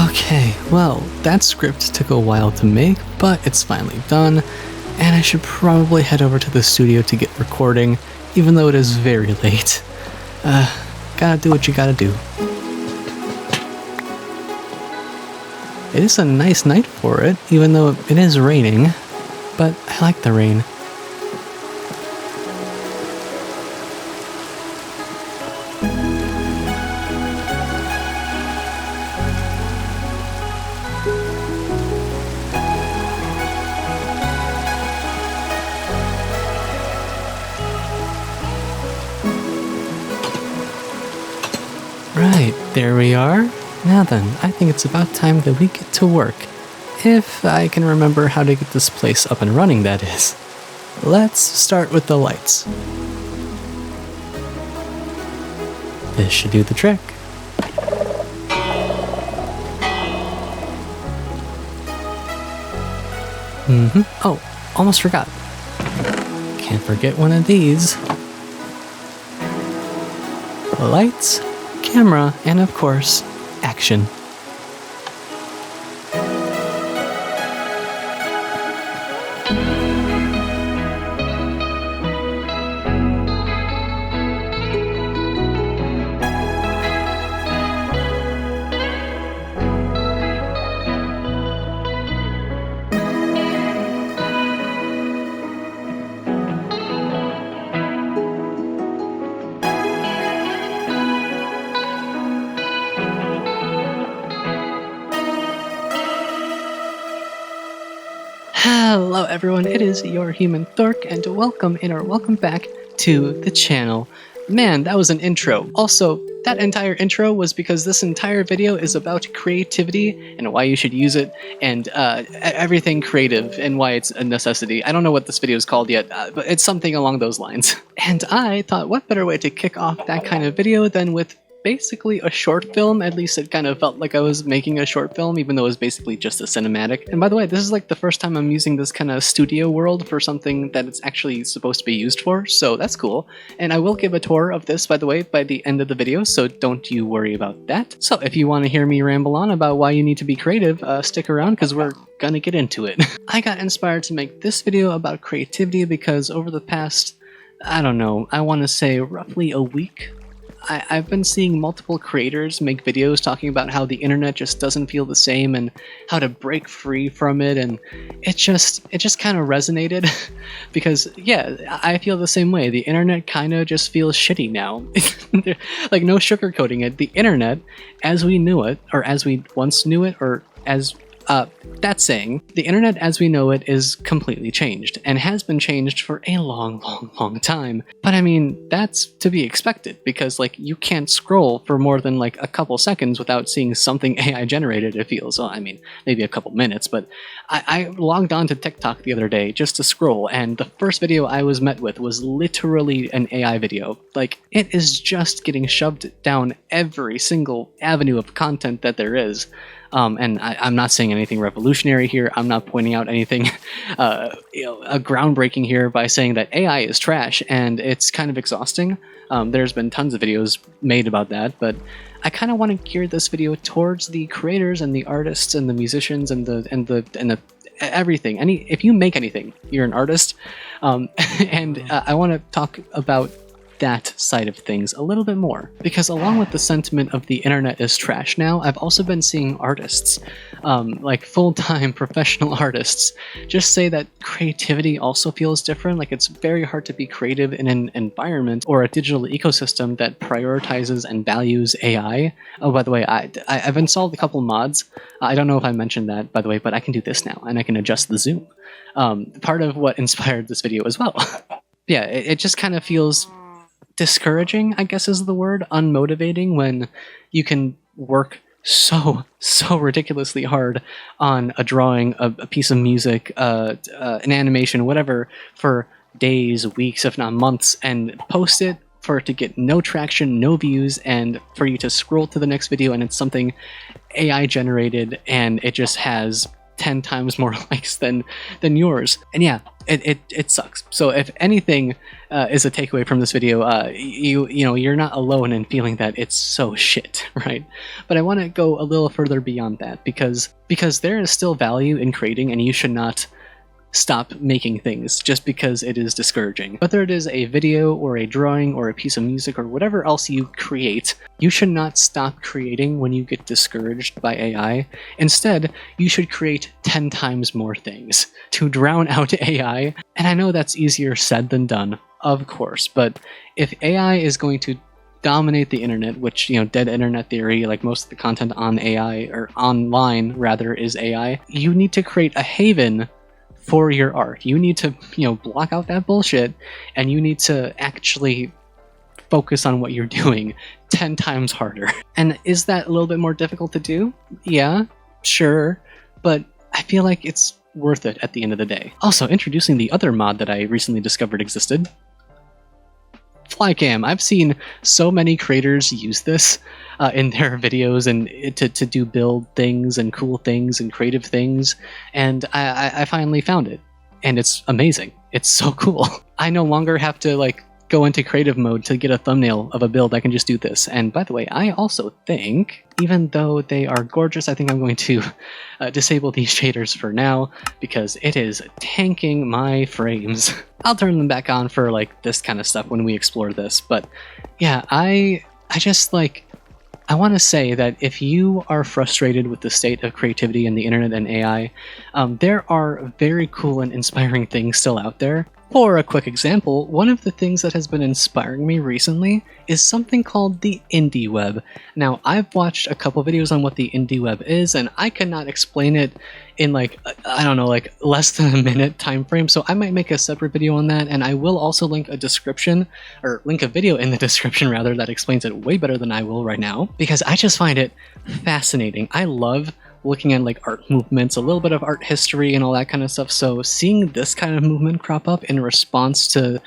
Okay, well, that script took a while to make, but it's finally done, and I should probably head over to the studio to get recording, even though it is very late. Gotta do what you gotta do. It is a nice night for it, even though it is raining, but I like the rain. Right, there we are. Now then, I think it's about time that we get to work. If I can remember how to get this place up and running, that is. Let's start with the lights. This should do the trick. Oh, almost forgot. Can't forget one of these. Lights, camera, and of course, action. Hello everyone, it is your human Thork, and welcome back to the channel. Man, that was an intro. Also, that entire intro was because this entire video is about creativity and why you should use it, and everything creative and why it's a necessity. I don't know what this video is called yet, but it's something along those lines. And I thought, what better way to kick off that kind of video than with basically a short film. At least it kind of felt like I was making a short film, even though it was basically just a cinematic. And by the way, this is like the first time I'm using this kind of studio world for something that it's actually supposed to be used for, so that's cool. And I will give a tour of this, by the way, by the end of the video, so don't you worry about that. So if you want to hear me ramble on about why you need to be creative, stick around because we're gonna get into it. I got inspired to make this video about creativity because over the past, I don't know, I want to say roughly a week, I've been seeing multiple creators make videos talking about how the internet just doesn't feel the same and how to break free from it, and it just kind of resonated because yeah, I feel the same way. The internet kind of just feels shitty now. Like, no sugarcoating it. The internet as we knew it, or as we once knew it, or as that saying, the internet as we know it is completely changed, and has been changed for a long time. But I mean, that's to be expected, because like, you can't scroll for more than like a couple seconds without seeing something AI generated, it feels. Well, I mean, maybe a couple minutes, but I logged on to TikTok the other day just to scroll, and the first video I was met with was literally an AI video. Like, it is just getting shoved down every single avenue of content that there is. And I'm not saying anything revolutionary here. I'm not pointing out anything groundbreaking here by saying that AI is trash, and it's kind of exhausting. There's been tons of videos made about that, but I kind of want to gear this video towards the creators and the artists and the musicians and the everything. If you make anything, you're an artist, and I want to talk about that side of things a little bit more, because along with the sentiment of the internet is trash now, I've also been seeing artists, like full-time professional artists, just say that creativity also feels different. Like, it's very hard to be creative in an environment or a digital ecosystem that prioritizes and values AI. Oh, by the way, I've installed a couple mods. I don't know if I mentioned that, by the way, but I can do this now, and I can adjust the zoom. Part of what inspired this video as well. Yeah, it just kind of feels discouraging, I guess is the word, unmotivating, when you can work so ridiculously hard on a drawing, a piece of music, an animation, whatever, for days, weeks, if not months, and post it for it to get no traction, no views, and for you to scroll to the next video and it's something AI generated and it just has 10 times more likes than yours. And yeah, it sucks. So if anything is a takeaway from this video, you're not alone in feeling that it's so shit, right? But I want to go a little further beyond that, because there is still value in creating, and you should not stop making things just because it is discouraging. Whether it is a video or a drawing or a piece of music or whatever else you create, you should not stop creating when you get discouraged by AI. Instead, you should create 10 times more things to drown out AI. And I know that's easier said than done, of course, but if AI is going to dominate the internet, which, dead internet theory, like most of the content on AI, or online rather, is AI, you need to create a haven for your art. You need to, block out that bullshit, and you need to actually focus on what you're doing 10 times harder. And is that a little bit more difficult to do? Yeah, sure, but I feel like it's worth it at the end of the day. Also, introducing the other mod that I recently discovered existed, Flycam. I've seen so many creators use this in their videos and to do build things and cool things and creative things, and I finally found it, and it's amazing. It's so cool. I no longer have to go into creative mode to get a thumbnail of a build. I can just do this. And by the way, I also think, even though they are gorgeous, I think I'm going to disable these shaders for now, because it is tanking my frames. I'll turn them back on for this kind of stuff when we explore this. But yeah, I want to say that if you are frustrated with the state of creativity in the internet and AI, there are very cool and inspiring things still out there. For a quick example, one of the things that has been inspiring me recently is something called the indie web. Now, I've watched a couple videos on what the indie web is, and I cannot explain it in less than a minute time frame, so I might make a separate video on that, and I will also link a video in the description rather, that explains it way better than I will right now, because I just find it fascinating. I love looking at art movements, a little bit of art history and all that kind of stuff. So seeing this kind of movement crop up in response to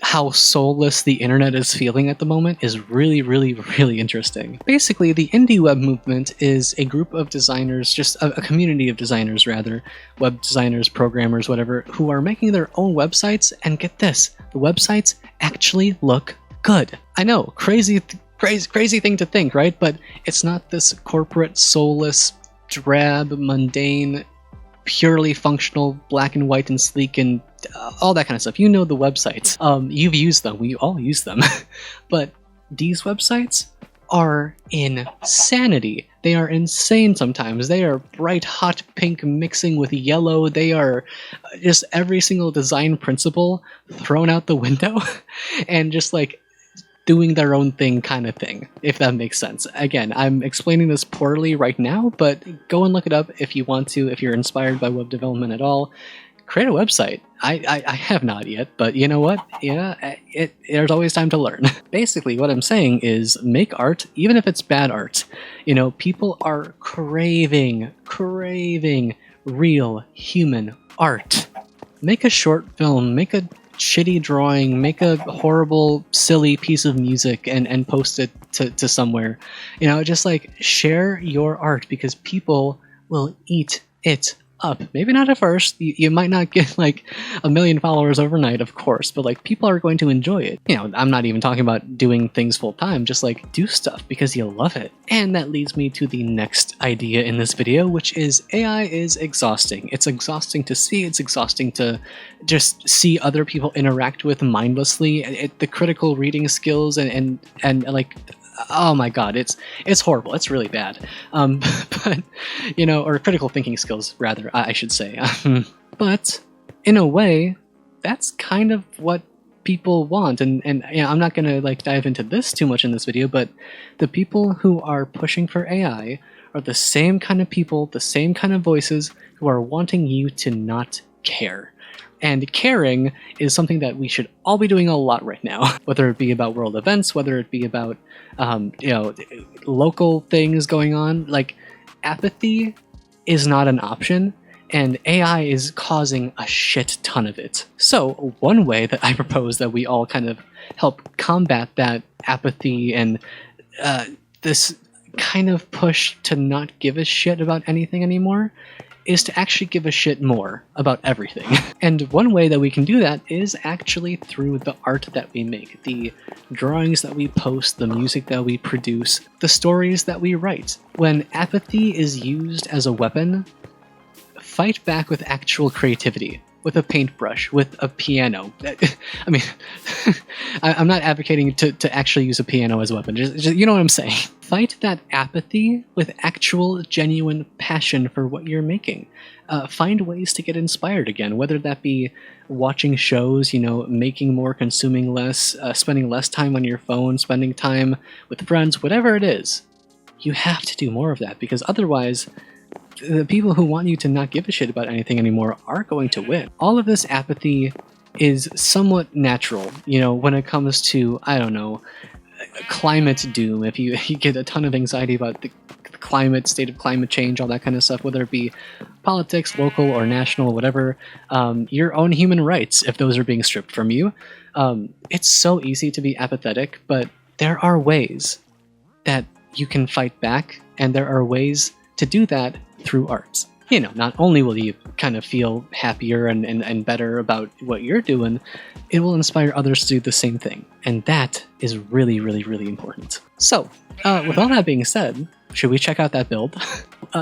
how soulless the internet is feeling at the moment is really, really, really interesting. Basically, the indie web movement is a group of designers, just a community of designers rather, web designers, programmers, whatever, who are making their own websites, and get this, the websites actually look good. I know, crazy thing to think, right? But it's not this corporate, soulless, drab, mundane, purely functional, black and white and sleek and all that kind of stuff. You know the websites. You've used them. We all use them. But these websites are insanity. They are insane sometimes. They are bright, hot pink mixing with yellow. They are just every single design principle thrown out the window and just doing their own thing kind of thing, if that makes sense. Again, I'm explaining this poorly right now, but go and look it up if you want to, if you're inspired by web development at all. Create a website. I have not yet, but you know what? Yeah, there's always time to learn. Basically, what I'm saying is make art, even if it's bad art. People are craving real human art. Make a short film, make a shitty drawing, make a horrible, silly piece of music and post it to somewhere. Just share your art, because people will eat it up. Maybe not at first. You might not get 1 million followers overnight, of course, but people are going to enjoy it. I'm not even talking about doing things full time, just do stuff because you love it. And that leads me to the next idea in this video, which is AI is exhausting. It's exhausting to see, it's exhausting to just see other people interact with mindlessly. The critical reading skills and oh my god, it's horrible. It's really bad. But or critical thinking skills rather, I should say. But in a way, that's kind of what people want. And I'm not gonna dive into this too much in this video, but the people who are pushing for AI are the same kind of people, the same kind of voices who are wanting you to not care. And caring is something that we should all be doing a lot right now, whether it be about world events, whether it be about local things going on. Apathy is not an option, and AI is causing a shit ton of it. So one way that I propose that we all kind of help combat that apathy and this kind of push to not give a shit about anything anymore is to actually give a shit more about everything. And one way that we can do that is actually through the art that we make, the drawings that we post, the music that we produce, the stories that we write. When apathy is used as a weapon, fight back with actual creativity, with a paintbrush, with a piano. I mean, I'm not advocating to actually use a piano as a weapon, just, you know what I'm saying. Fight that apathy with actual, genuine passion for what you're making. Find ways to get inspired again, whether that be watching shows, you know, making more, consuming less, spending less time on your phone, spending time with friends, whatever it is. You have to do more of that, because otherwise, the people who want you to not give a shit about anything anymore are going to win. All of this apathy is somewhat natural, you know, when it comes to, I don't know, climate doom. If you get a ton of anxiety about the climate, state of climate change, all that kind of stuff, whether it be politics, local or national, whatever, your own human rights, if those are being stripped from you. It's so easy to be apathetic, but there are ways that you can fight back, and there are ways to do that through art. You know, not only will you kind of feel happier and better about what you're doing, it will inspire others to do the same thing. And that is really, really, really important. So, with all that being said, should we check out that build?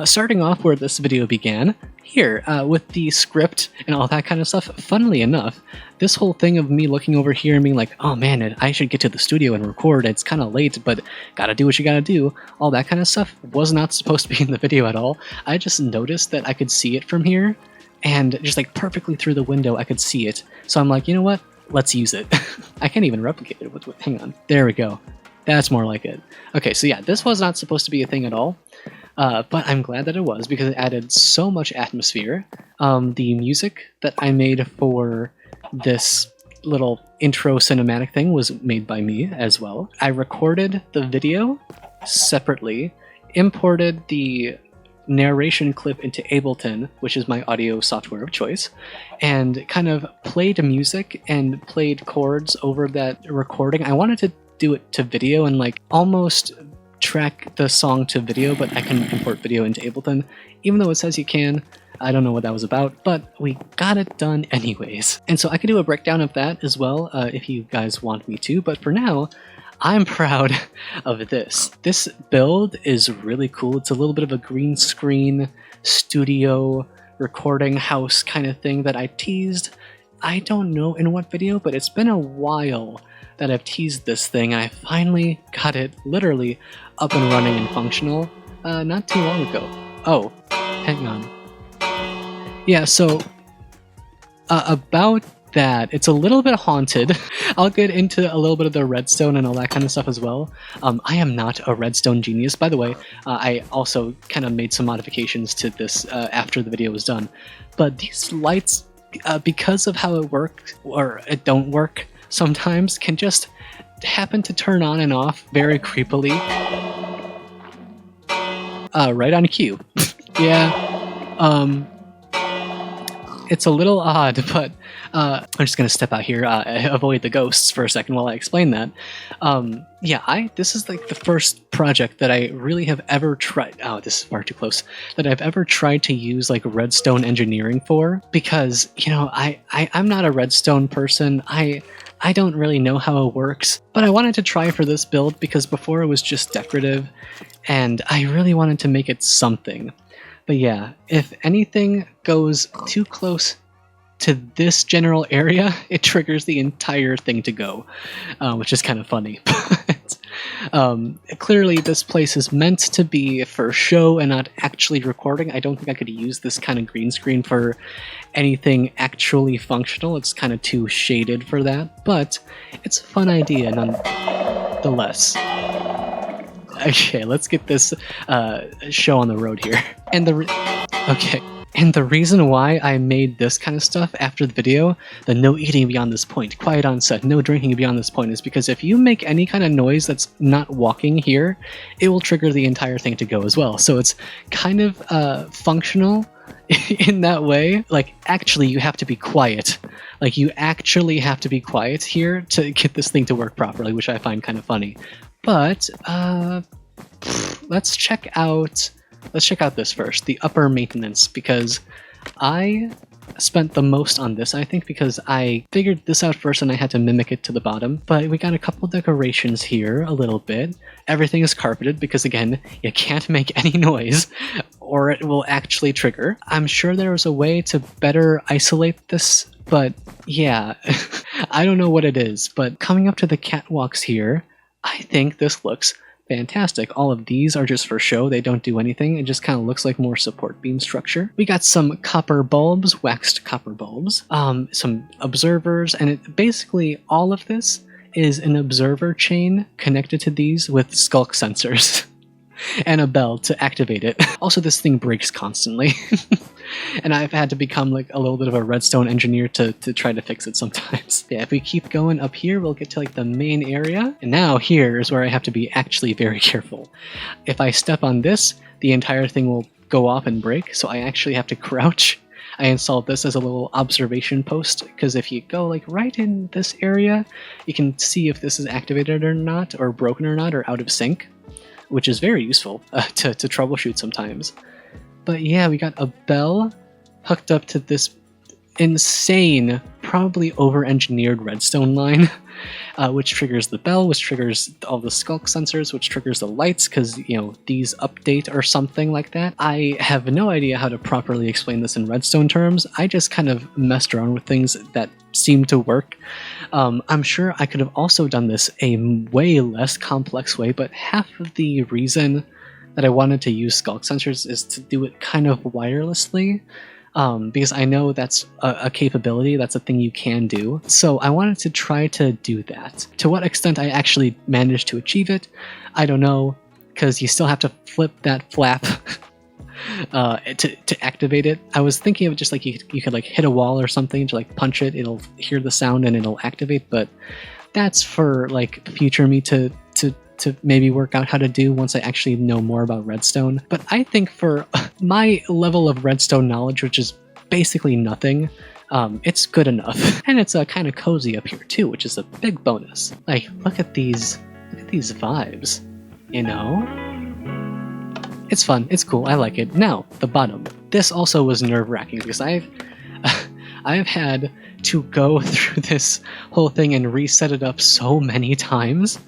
Starting off where this video began, here, with the script and all that kind of stuff, funnily enough, this whole thing of me looking over here and being like, oh man, I should get to the studio and record, it's kind of late, but gotta do what you gotta do, all that kind of stuff was not supposed to be in the video at all. I just noticed that I could see it from here, and just like perfectly through the window I could see it. So I'm like, you know what? Let's use it. I can't even replicate it. Hang on. There we go. That's more like it. Okay, so yeah, this was not supposed to be a thing at all, but I'm glad that it was, because it added so much atmosphere. The music that I made for this little intro cinematic thing was made by me as well. I recorded the video separately, imported the narration clip into Ableton, which is my audio software of choice, and kind of played music and played chords over that recording. I wanted to do it to video and like almost track the song to video, but I couldn't import video into Ableton, even though it says you can. I don't know what that was about, but we got it done anyways. And so I could do a breakdown of that as well if you guys want me to, but for now, I'm proud of this. This build is really cool. It's a little bit of a green screen studio recording house kind of thing that I teased. I don't know in what video, but it's been a while that I've teased this thing, and I finally got it literally up and running and functional not too long ago. Oh, hang on. Yeah, so about that, it's a little bit haunted. I'll get into a little bit of the redstone and all that kind of stuff as well. I am not a redstone genius, by the way. I also kind of made some modifications to this after the video was done. But these lights, because of how it works, or it don't work sometimes, can just happen to turn on and off very creepily. Right on cue. Yeah. It's a little odd, but I'm just gonna step out here, avoid the ghosts for a second while I explain that. Yeah, this is like the first project that I really have ever tried. Oh, this is far too close. That I've ever tried to use like redstone engineering for, because you know I'm not a redstone person. I don't really know how it works, but I wanted to try for this build because before it was just decorative, and I really wanted to make it something. But yeah, if anything goes too close to this general area, it triggers the entire thing to go, which is kind of funny. But clearly this place is meant to be for show and not actually recording. I don't think I could use this kind of green screen for anything actually functional. It's kind of too shaded for that, but it's a fun idea nonetheless. Okay, let's get this show on the road here. And the reason why I made this kind of stuff after the video, the no eating beyond this point, quiet on set, no drinking beyond this point, is because if you make any kind of noise that's not walking here, it will trigger the entire thing to go as well. So it's kind of functional in that way. Like, actually, you have to be quiet. Like, you actually have to be quiet here to get this thing to work properly, which I find kind of funny. But let's check out let's check out this first, the upper maintenance, because I spent the most on this, I think, because I figured this out first and I had to mimic it to the bottom. But we got a couple decorations here, a little bit. Everything is carpeted because, again, you can't make any noise or it will actually trigger. I'm sure there was a way to better isolate this, but yeah, I don't know what it is. But coming up to the catwalks here, I think this looks fantastic. All of these are just for show. They don't do anything. It just kind of looks like more support beam structure. We got some copper bulbs, waxed copper bulbs, some observers, and basically all of this is an observer chain connected to these with skulk sensors and a bell to activate it. Also, this thing breaks constantly. And I've had to become like a little bit of a redstone engineer to try to fix it sometimes. Yeah, if we keep going up here, we'll get to like the main area. And now here is where I have to be actually very careful. If I step on this, the entire thing will go off and break, so I actually have to crouch. I installed this as a little observation post, because if you go like right in this area, you can see if this is activated or not, or broken or not, or out of sync, which is very useful to troubleshoot sometimes. But yeah, we got a bell hooked up to this insane, probably over-engineered redstone line, which triggers the bell, which triggers all the skulk sensors, which triggers the lights, because, you know, these update or something like that. I have no idea how to properly explain this in redstone terms. I just kind of messed around with things that seem to work. I'm sure I could have also done this a way less complex way, but half of the reason that I wanted to use skulk sensors is to do it kind of wirelessly, because I know that's a capability, that's a thing you can do. So I wanted to try to do that. To what extent I actually managed to achieve it, I don't know, because you still have to flip that flap to activate it. I was thinking of just like you could like hit a wall or something to like punch it, it'll hear the sound and it'll activate, but that's for like future me to maybe work out how to do once I actually know more about redstone. But I think for my level of redstone knowledge, which is basically nothing, it's good enough. And it's kind of cozy up here too, which is a big bonus. Like, look at these vibes, you know? It's fun, it's cool, I like it. Now, the bottom. This also was nerve-wracking because I've had to go through this whole thing and reset it up so many times.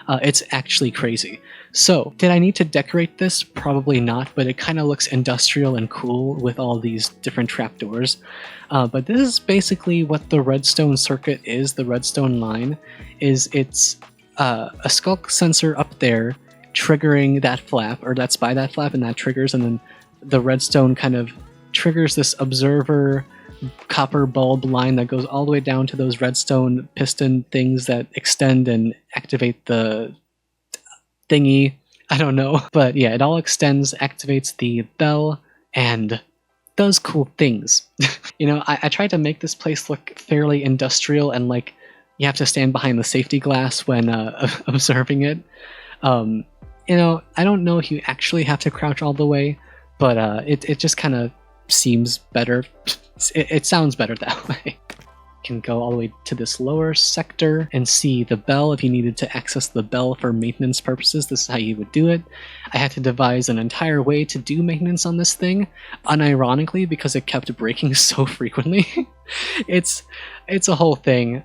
It's actually crazy. So, did I need to decorate this? Probably not, but it kind of looks industrial and cool with all these different trapdoors. But this is basically what the redstone circuit is, the redstone line, is it's a skulk sensor up there triggering that flap, or that's by that flap, and that triggers, and then the redstone kind of triggers this observer copper bulb line that goes all the way down to those redstone piston things that extend and activate the thingy. I don't know. But yeah, it all extends, activates the bell, and does cool things. You know, I tried to make this place look fairly industrial and like you have to stand behind the safety glass when observing it. You know, I don't know if you actually have to crouch all the way, but it just kind of seems better. It sounds better that way. Can go all the way to this lower sector and see the bell if you needed to access the bell for maintenance purposes. This is how you would do it. I had to devise an entire way to do maintenance on this thing, unironically, because it kept breaking so frequently. It's a whole thing.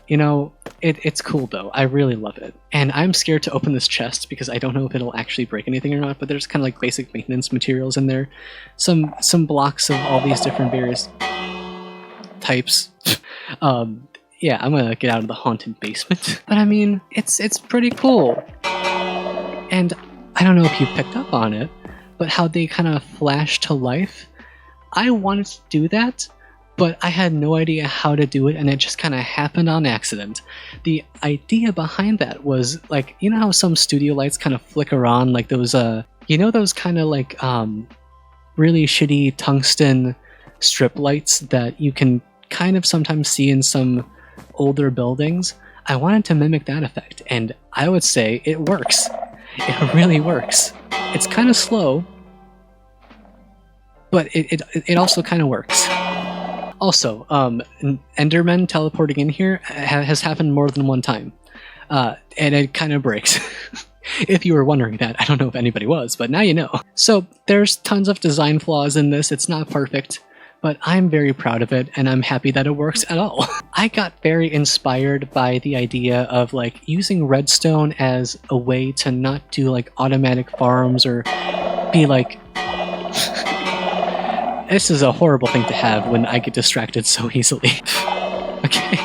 You know, it's cool though. I really love it. And I'm scared to open this chest because I don't know if it'll actually break anything or not, but there's kind of like basic maintenance materials in there. Some blocks of all these different various types. Yeah, I'm gonna get out of the haunted basement. But I mean, it's pretty cool. And I don't know if you picked up on it, but how they kind of flash to life. I wanted to do that, but I had no idea how to do it, and it just kind of happened on accident. The idea behind that was, like, you know how some studio lights kind of flicker on, like those, you know those kind of like, really shitty tungsten strip lights that you can kind of sometimes see in some older buildings? I wanted to mimic that effect, and I would say it works. It really works. It's kind of slow, but it also kind of works. Also, Endermen teleporting in here has happened more than one time. and it kind of breaks. If you were wondering that, I don't know if anybody was, but now you know. So there's tons of design flaws in this. It's not perfect, but I'm very proud of it, and I'm happy that it works at all. I got very inspired by the idea of like using redstone as a way to not do like automatic farms or be like... This is a horrible thing to have when I get distracted so easily. Okay.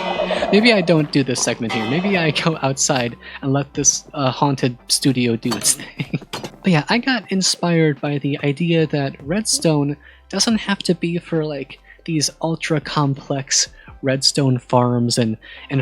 Maybe I don't do this segment here. Maybe I go outside and let this haunted studio do its thing. But yeah, I got inspired by the idea that redstone doesn't have to be for like these ultra complex redstone farms and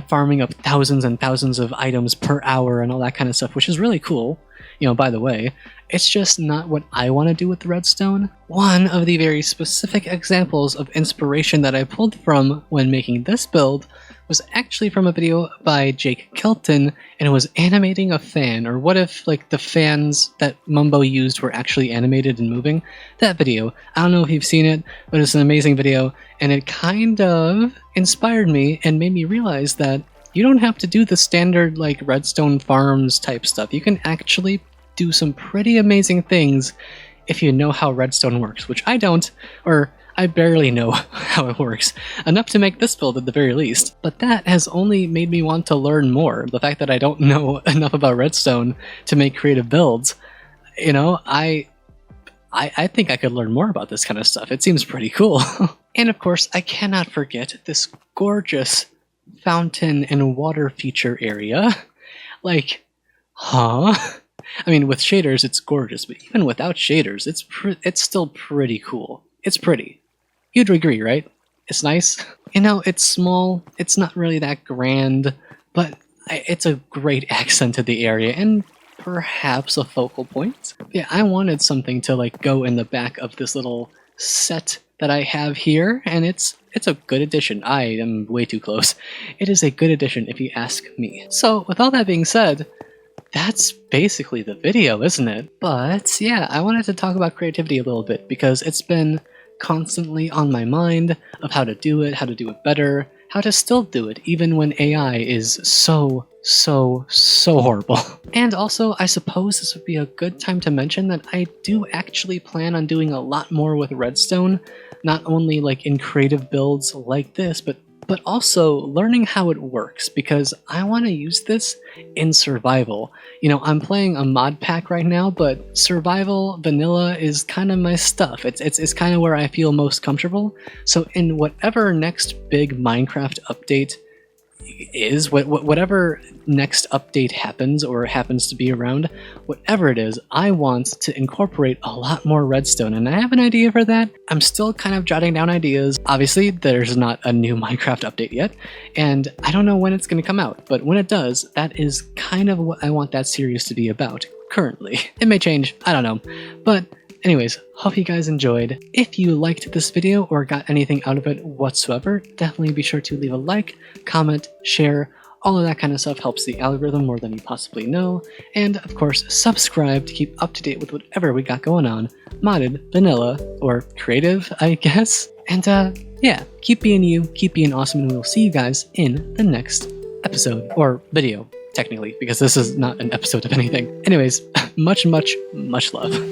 farming up thousands and thousands of items per hour and all that kind of stuff, which is really cool. You know, by the way, it's just not what I want to do with the redstone. One of the very specific examples of inspiration that I pulled from when making this build was actually from a video by Jake Kelton, and it was animating a fan, or what if like the fans that Mumbo used were actually animated and moving? That video, I don't know if you've seen it, but it's an amazing video, and it kind of inspired me and made me realize that you don't have to do the standard like redstone farms type stuff. You can actually do some pretty amazing things if you know how redstone works, which I don't, or I barely know how it works, enough to make this build at the very least. But that has only made me want to learn more. The fact that I don't know enough about redstone to make creative builds, you know, I think I could learn more about this kind of stuff. It seems pretty cool. And of course, I cannot forget this gorgeous fountain and water feature area. Like, huh? I mean, with shaders, it's gorgeous, but even without shaders, it's still pretty cool. It's pretty. You'd agree, right? It's nice. You know, it's small, it's not really that grand, but it's a great accent to the area, and perhaps a focal point. Yeah, I wanted something to like go in the back of this little set that I have here, and it's a good addition. I am way too close. It is a good addition if you ask me. So, with all that being said, that's basically the video, isn't it? But yeah, I wanted to talk about creativity a little bit because it's been constantly on my mind of how to do it better, how to still do it even when AI is so horrible. And also, I suppose this would be a good time to mention that I do actually plan on doing a lot more with redstone, not only like in creative builds like this, but also learning how it works, because I want to use this in survival. You know, I'm playing a mod pack right now, but survival vanilla is kind of my stuff. It's kind of where I feel most comfortable. So in whatever next big Minecraft update is, whatever next update happens or happens to be around, whatever it is, I want to incorporate a lot more redstone, and I have an idea for that. I'm still kind of jotting down ideas. Obviously, there's not a new Minecraft update yet, and I don't know when it's going to come out, but when it does, that is kind of what I want that series to be about currently. It may change, I don't know, but anyways, hope you guys enjoyed. If you liked this video or got anything out of it whatsoever, definitely be sure to leave a like, comment, share. All of that kind of stuff helps the algorithm more than you possibly know. And of course, subscribe to keep up to date with whatever we got going on. Modded, vanilla, or creative, I guess. And yeah, keep being you, keep being awesome, and we'll see you guys in the next episode. Or video, technically, because this is not an episode of anything. Anyways, much love.